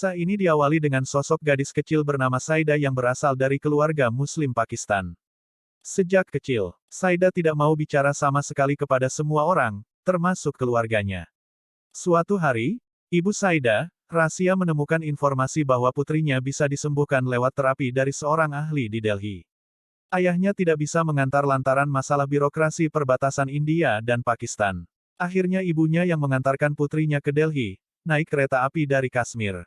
Kisah ini diawali dengan sosok gadis kecil bernama Saida yang berasal dari keluarga Muslim Pakistan. Sejak kecil, Saida tidak mau bicara sama sekali kepada semua orang, termasuk keluarganya. Suatu hari, ibu Saida, Rasia menemukan informasi bahwa putrinya bisa disembuhkan lewat terapi dari seorang ahli di Delhi. Ayahnya tidak bisa mengantar lantaran masalah birokrasi perbatasan India dan Pakistan. Akhirnya ibunya yang mengantarkan putrinya ke Delhi, naik kereta api dari Kashmir.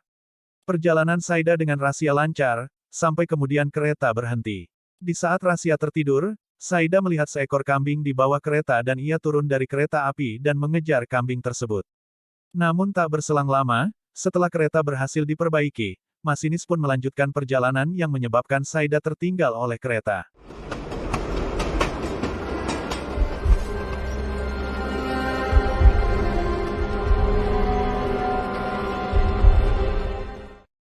Perjalanan Saida dengan Rasia lancar, sampai kemudian kereta berhenti. Di saat Rasia tertidur, Saida melihat seekor kambing di bawah kereta dan ia turun dari kereta api dan mengejar kambing tersebut. Namun tak berselang lama, setelah kereta berhasil diperbaiki, masinis pun melanjutkan perjalanan yang menyebabkan Saida tertinggal oleh kereta.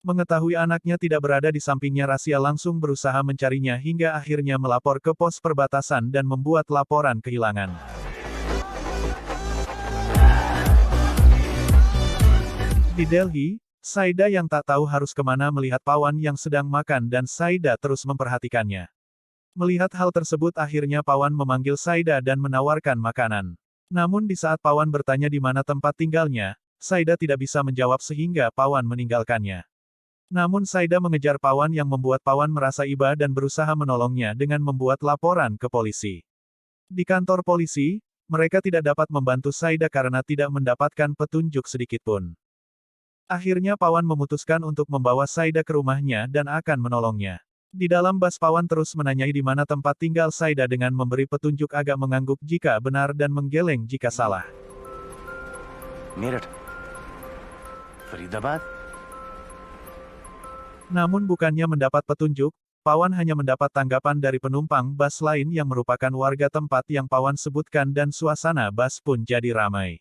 Mengetahui anaknya tidak berada di sampingnya, Rasia langsung berusaha mencarinya hingga akhirnya melapor ke pos perbatasan dan membuat laporan kehilangan. Di Delhi, Saida yang tak tahu harus kemana melihat Pawan yang sedang makan dan Saida terus memperhatikannya. Melihat hal tersebut akhirnya Pawan memanggil Saida dan menawarkan makanan. Namun di saat Pawan bertanya di mana tempat tinggalnya, Saida tidak bisa menjawab sehingga Pawan meninggalkannya. Namun Saida mengejar Pawan yang membuat Pawan merasa iba dan berusaha menolongnya dengan membuat laporan ke polisi. Di kantor polisi, mereka tidak dapat membantu Saida karena tidak mendapatkan petunjuk sedikitpun. Akhirnya Pawan memutuskan untuk membawa Saida ke rumahnya dan akan menolongnya. Di dalam bus Pawan terus menanyai di mana tempat tinggal Saida dengan memberi petunjuk agak mengangguk jika benar dan menggeleng jika salah. Meerut, Faridabad. Namun bukannya mendapat petunjuk, Pawan hanya mendapat tanggapan dari penumpang bus lain yang merupakan warga tempat yang Pawan sebutkan dan suasana bus pun jadi ramai.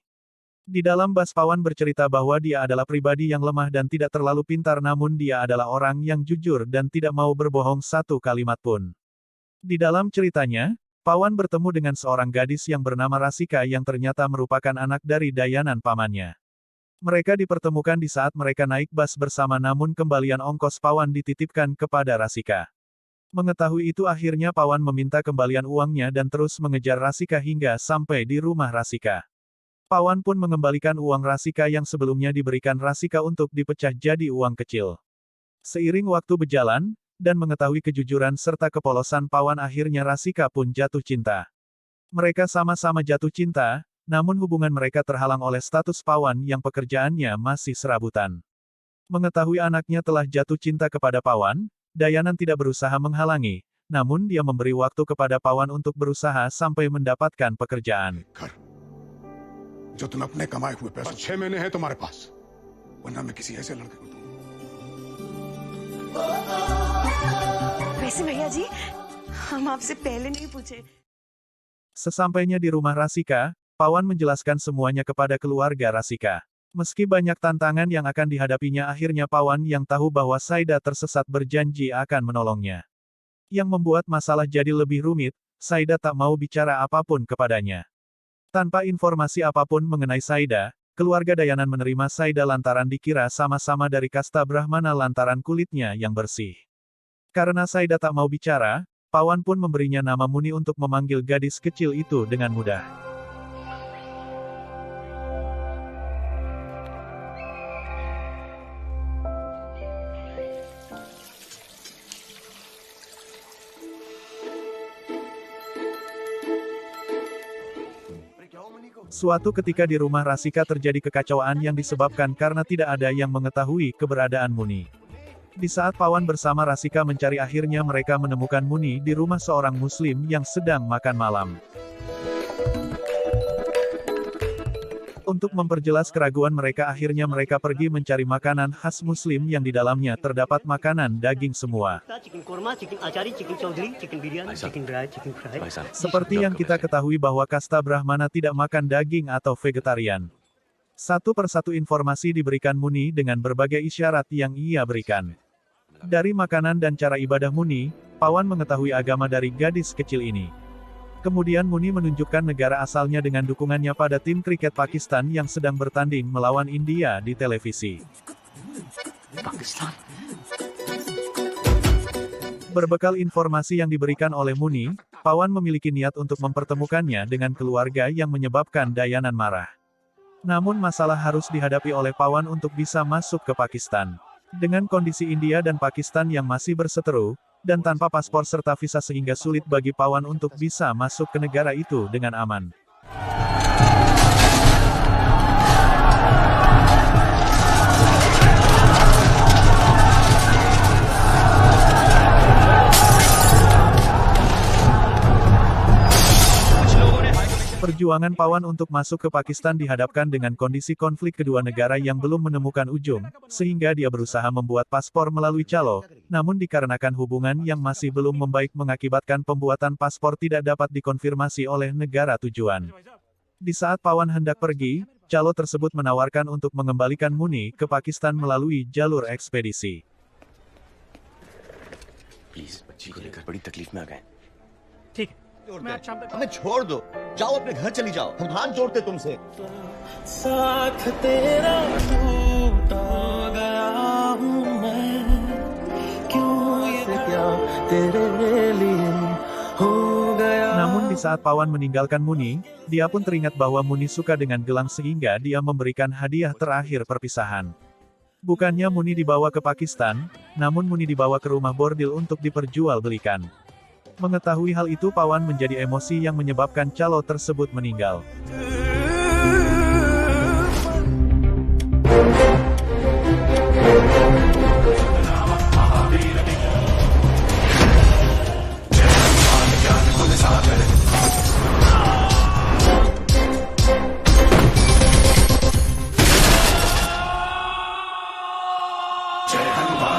Di dalam bus Pawan bercerita bahwa dia adalah pribadi yang lemah dan tidak terlalu pintar, namun dia adalah orang yang jujur dan tidak mau berbohong satu kalimat pun. Di dalam ceritanya, Pawan bertemu dengan seorang gadis yang bernama Rasika yang ternyata merupakan anak dari dayanan pamannya. Mereka dipertemukan di saat mereka naik bus bersama, namun kembalian ongkos Pawan dititipkan kepada Rasika. Mengetahui itu akhirnya Pawan meminta kembalian uangnya dan terus mengejar Rasika hingga sampai di rumah Rasika. Pawan pun mengembalikan uang Rasika yang sebelumnya diberikan Rasika untuk dipecah jadi uang kecil. Seiring waktu berjalan, dan mengetahui kejujuran serta kepolosan Pawan, akhirnya Rasika pun jatuh cinta. Mereka sama-sama jatuh cinta, namun hubungan mereka terhalang oleh status Pawan yang pekerjaannya masih serabutan. Mengetahui anaknya telah jatuh cinta kepada Pawan, Dayanan tidak berusaha menghalangi, namun dia memberi waktu kepada Pawan untuk berusaha sampai mendapatkan pekerjaan. जो तुम अपने कमाए हुए पैसों 6 महीने हैं तुम्हारे पास, वरना मैं किसी ऐसे लड़के को दूंगा। वैसे भैया जी, हम आपसे पहले नहीं पूछे। Sesampainya di rumah Rasika, Pawan menjelaskan semuanya kepada keluarga Rasika. Meski banyak tantangan yang akan dihadapinya, akhirnya Pawan yang tahu bahwa Saida tersesat berjanji akan menolongnya. Yang membuat masalah jadi lebih rumit, Saida tak mau bicara apapun kepadanya. Tanpa informasi apapun mengenai Saida, keluarga Dayanan menerima Saida lantaran dikira sama-sama dari kasta Brahmana lantaran kulitnya yang bersih. Karena Saida tak mau bicara, Pawan pun memberinya nama Muni untuk memanggil gadis kecil itu dengan mudah. Suatu ketika di rumah Rasika terjadi kekacauan yang disebabkan karena tidak ada yang mengetahui keberadaan Muni. Di saat Pawan bersama Rasika mencari, akhirnya mereka menemukan Muni di rumah seorang Muslim yang sedang makan malam. Untuk memperjelas keraguan mereka, akhirnya mereka pergi mencari makanan khas Muslim yang di dalamnya terdapat makanan daging semua. Seperti yang kita ketahui bahwa kasta Brahmana tidak makan daging atau vegetarian. Satu persatu informasi diberikan Muni dengan berbagai isyarat yang ia berikan. Dari makanan dan cara ibadah Muni, Pawan mengetahui agama dari gadis kecil ini. Kemudian Muni menunjukkan negara asalnya dengan dukungannya pada tim kriket Pakistan yang sedang bertanding melawan India di televisi. Pakistan Berbekal informasi yang diberikan oleh Muni, Pawan memiliki niat untuk mempertemukannya dengan keluarga yang menyebabkan Dayanan marah. Namun masalah harus dihadapi oleh Pawan untuk bisa masuk ke Pakistan. Dengan kondisi India dan Pakistan yang masih berseteru, dan tanpa paspor serta visa sehingga sulit bagi Pawan untuk bisa masuk ke negara itu dengan aman. Perjuangan Pawan untuk masuk ke Pakistan dihadapkan dengan kondisi konflik kedua negara yang belum menemukan ujung, sehingga dia berusaha membuat paspor melalui calo, namun dikarenakan hubungan yang masih belum membaik mengakibatkan pembuatan paspor tidak dapat dikonfirmasi oleh negara tujuan. Di saat Pawan hendak pergi, calo tersebut menawarkan untuk mengembalikan Muni ke Pakistan melalui jalur ekspedisi. Please बच्ची को लेकर बड़ी तकलीफ में आ गए ठीक है मैं आज शाम तक हमें छोड़ दो, जाओ अपने घर चली जाओ, हम हाथ जोड़ते तुमसे। साथ तेरा टूटा गया हूँ मैं क्यों ये क्या तेरे लिए हो गया. Namun di saat Pawan meninggalkan Muni, dia pun teringat bahwa Muni suka dengan gelang sehingga dia memberikan hadiah terakhir perpisahan. Bukannya Muni dibawa ke Pakistan, namun Muni dibawa ke rumah bordil untuk diperjualbelikan. Mengetahui hal itu Pawan menjadi emosi yang menyebabkan calo tersebut meninggal.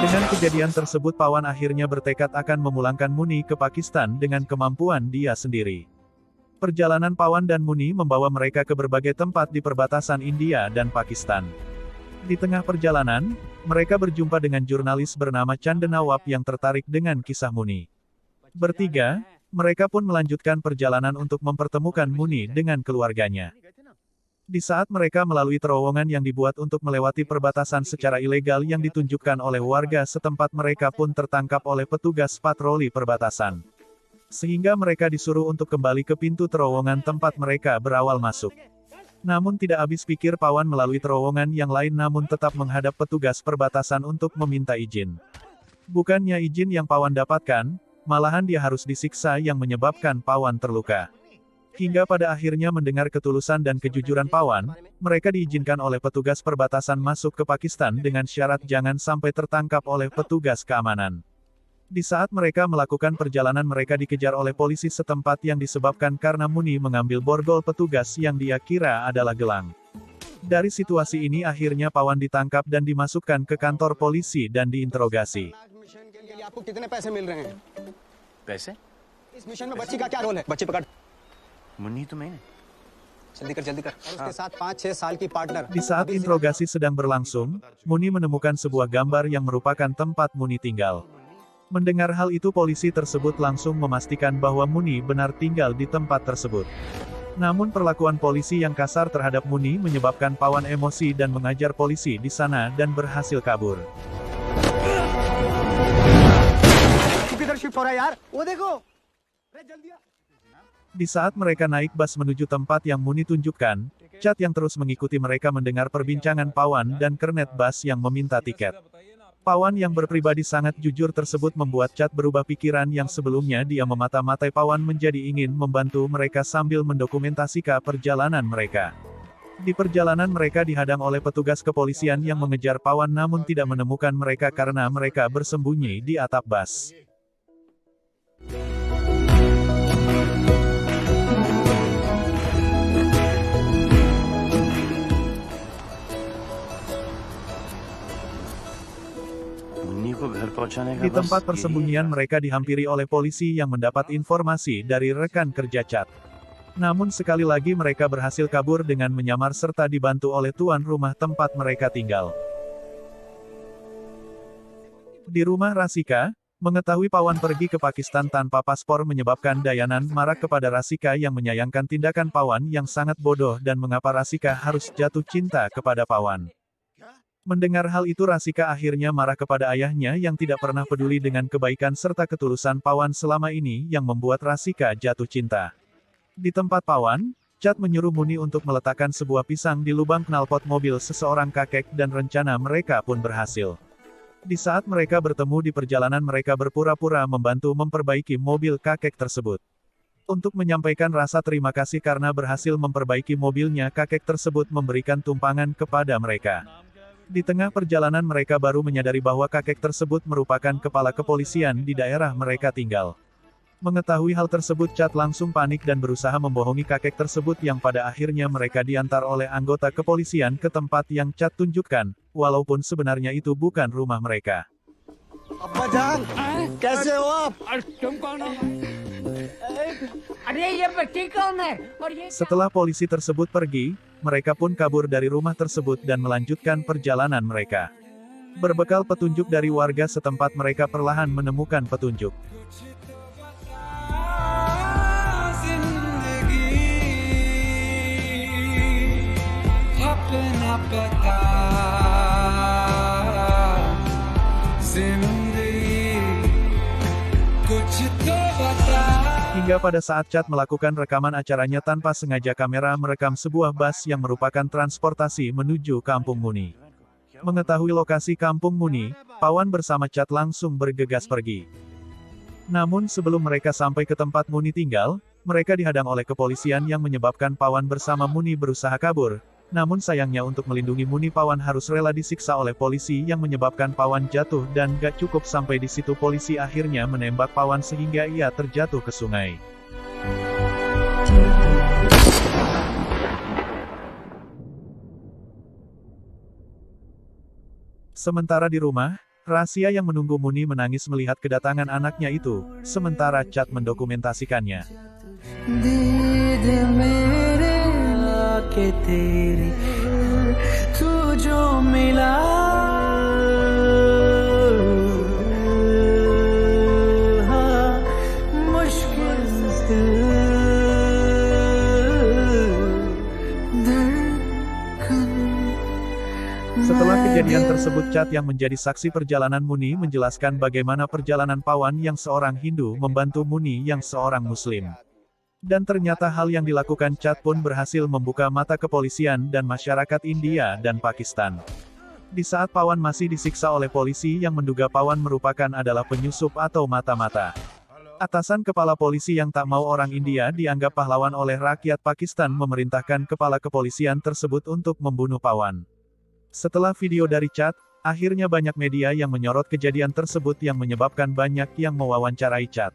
Dengan kejadian tersebut Pawan akhirnya bertekad akan memulangkan Muni ke Pakistan dengan kemampuan dia sendiri. Perjalanan Pawan dan Muni membawa mereka ke berbagai tempat di perbatasan India dan Pakistan. Di tengah perjalanan, mereka berjumpa dengan jurnalis bernama Chandanawap yang tertarik dengan kisah Muni. Bertiga, mereka pun melanjutkan perjalanan untuk mempertemukan Muni dengan keluarganya. Di saat mereka melalui terowongan yang dibuat untuk melewati perbatasan secara ilegal yang ditunjukkan oleh warga setempat, mereka pun tertangkap oleh petugas patroli perbatasan. Sehingga mereka disuruh untuk kembali ke pintu terowongan tempat mereka berawal masuk. Namun tidak habis pikir Pawan melalui terowongan yang lain namun tetap menghadap petugas perbatasan untuk meminta izin. Bukannya izin yang Pawan dapatkan, malahan dia harus disiksa yang menyebabkan Pawan terluka. Hingga pada akhirnya mendengar ketulusan dan kejujuran Pawan, mereka diizinkan oleh petugas perbatasan masuk ke Pakistan dengan syarat jangan sampai tertangkap oleh petugas keamanan. Di saat mereka melakukan perjalanan mereka dikejar oleh polisi setempat yang disebabkan karena Muni mengambil borgol petugas yang dia kira adalah gelang. Dari situasi ini akhirnya Pawan ditangkap dan dimasukkan ke kantor polisi dan diinterogasi. आपको कितने पैसे मिल रहे हैं? पैसे इस मिशन में बच्ची का क्या रोल है? बच्ची पकड़ मुन्नी तो मैंने जल्दी कर और उसके साथ 5-6 साल की partner Di saat interogasi sedang berlangsung, Muni menemukan sebuah gambar yang merupakan tempat Muni tinggal. Mendengar hal itu polisi tersebut langsung memastikan bahwa Muni benar tinggal di tempat tersebut. Namun perlakuan polisi yang kasar terhadap Muni menyebabkan Pawan emosi dan mengajar polisi di sana dan berhasil kabur. किधर शिफ्ट हो रहा है यार? वो देखो अरे जल्दी आ Di saat mereka naik bus menuju tempat yang Muni tunjukkan, Chad yang terus mengikuti mereka mendengar perbincangan Pawan dan kernet bus yang meminta tiket. Pawan yang berpribadi sangat jujur tersebut membuat Chad berubah pikiran yang sebelumnya dia memata-matai Pawan menjadi ingin membantu mereka sambil mendokumentasikan perjalanan mereka. Di perjalanan mereka dihadang oleh petugas kepolisian yang mengejar Pawan namun tidak menemukan mereka karena mereka bersembunyi di atap bus. Munni को घर पहुंचाने का Di बस tempat यही persembunyian mereka dihampiri oleh polisi yang mendapat informasi dari rekan kerja Chad. Namun sekali lagi mereka berhasil kabur dengan menyamar serta dibantu oleh tuan rumah tempat mereka tinggal. Di rumah Rasika, mengetahui Pawan pergi ke Pakistan tanpa paspor menyebabkan Dayanan marah kepada Rasika yang menyayangkan tindakan Pawan yang sangat bodoh dan mengapa Rasika harus jatuh cinta kepada Pawan. Mendengar hal itu Rasika akhirnya marah kepada ayahnya yang tidak pernah peduli dengan kebaikan serta ketulusan Pawan selama ini yang membuat Rasika jatuh cinta. Di tempat Pawan, Chad menyuruh Muni untuk meletakkan sebuah pisang di lubang knalpot mobil seseorang kakek dan rencana mereka pun berhasil. Di saat mereka bertemu di perjalanan mereka berpura-pura membantu memperbaiki mobil kakek tersebut. Untuk menyampaikan rasa terima kasih karena berhasil memperbaiki mobilnya kakek tersebut memberikan tumpangan kepada mereka. Di tengah perjalanan mereka baru menyadari bahwa kakek tersebut merupakan kepala kepolisian di daerah mereka tinggal. Mengetahui hal tersebut Chad langsung panik dan berusaha membohongi kakek tersebut yang pada akhirnya mereka diantar oleh anggota kepolisian ke tempat yang Chad tunjukkan, walaupun sebenarnya itu bukan rumah mereka. अब्बा जान कैसे हो आप Setelah polisi tersebut pergi, mereka pun kabur dari rumah tersebut dan melanjutkan perjalanan mereka. Berbekal petunjuk dari warga setempat mereka perlahan menemukan petunjuk. Hingga pada saat Chad melakukan rekaman acaranya tanpa sengaja kamera merekam sebuah bus yang merupakan transportasi menuju Kampung Muni. Mengetahui lokasi Kampung Muni, Pawan bersama Chad langsung bergegas pergi. Namun sebelum mereka sampai ke tempat Muni tinggal, mereka dihadang oleh kepolisian yang menyebabkan Pawan bersama Muni berusaha kabur. Namun sayangnya untuk melindungi Muni Pawan harus rela disiksa oleh polisi yang menyebabkan Pawan jatuh dan gak cukup sampai di situ polisi akhirnya menembak Pawan sehingga ia terjatuh ke sungai. Sementara di rumah, Rahasia yang menunggu Muni menangis melihat kedatangan anaknya itu, sementara Chad mendokumentasikannya. Setelah kejadian tersebut Chad yang menjadi saksi perjalanan Muni menjelaskan bagaimana perjalanan Pawan yang seorang Hindu membantu Muni yang seorang Muslim. Dan ternyata hal yang dilakukan Chad pun berhasil membuka mata kepolisian dan masyarakat India dan Pakistan. Di saat Pawan masih disiksa oleh polisi yang menduga Pawan merupakan adalah penyusup atau mata-mata. Atasan kepala polisi yang tak mau orang India dianggap pahlawan oleh rakyat Pakistan memerintahkan kepala kepolisian tersebut untuk membunuh Pawan. Setelah video dari Chad, akhirnya banyak media yang menyorot kejadian tersebut yang menyebabkan banyak yang mewawancarai Chad.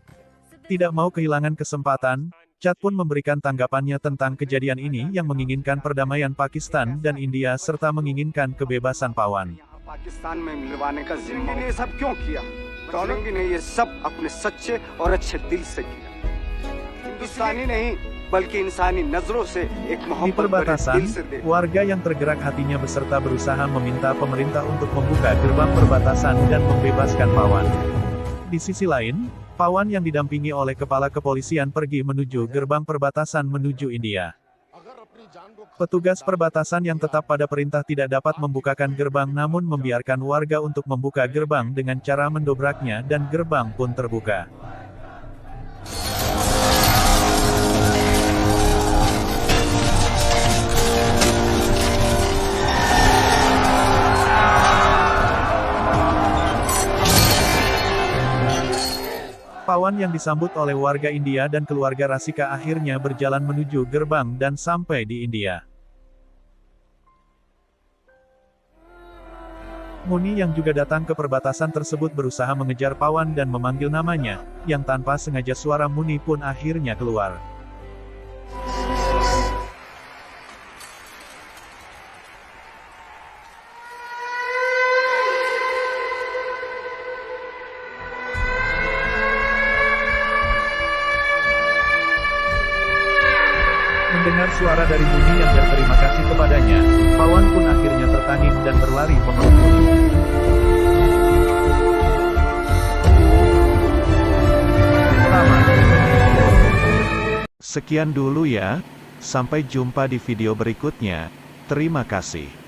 Tidak mau kehilangan kesempatan, Chad pun memberikan tanggapannya tentang kejadian ini yang menginginkan perdamaian Pakistan dan India serta menginginkan kebebasan Pawan. Pakistan में मिलवाने का जिम्मा ने सब क्यों किया? टॉलिंग ने ये सब अपने सच्चे और अच्छे दिल से किया। हिंदुस्तानी नहीं, बल्कि इंसानी नजरों से एक Di मोहब्बत भरे perbatasan, दिल से देखा। warga yang tergerak hatinya beserta berusaha meminta pemerintah untuk membuka gerbang perbatasan dan membebaskan Pawan. Di sisi lain, Pawan yang didampingi oleh kepala kepolisian pergi menuju gerbang perbatasan menuju India. Petugas perbatasan yang tetap pada perintah tidak dapat membukakan gerbang namun membiarkan warga untuk membuka gerbang dengan cara mendobraknya dan gerbang pun terbuka. Pawan yang disambut oleh warga India dan keluarga Rasika akhirnya berjalan menuju gerbang dan sampai di India. Muni yang juga datang ke perbatasan tersebut berusaha mengejar Pawan dan memanggil namanya, yang tanpa sengaja suara Muni pun akhirnya keluar. Mendengar suara dari Muni yang berterima kasih kepadanya, Pawan pun akhirnya tertangis dan berlari memeluk Muni. Tamat. Sekian dulu ya, sampai jumpa di video berikutnya, terima kasih.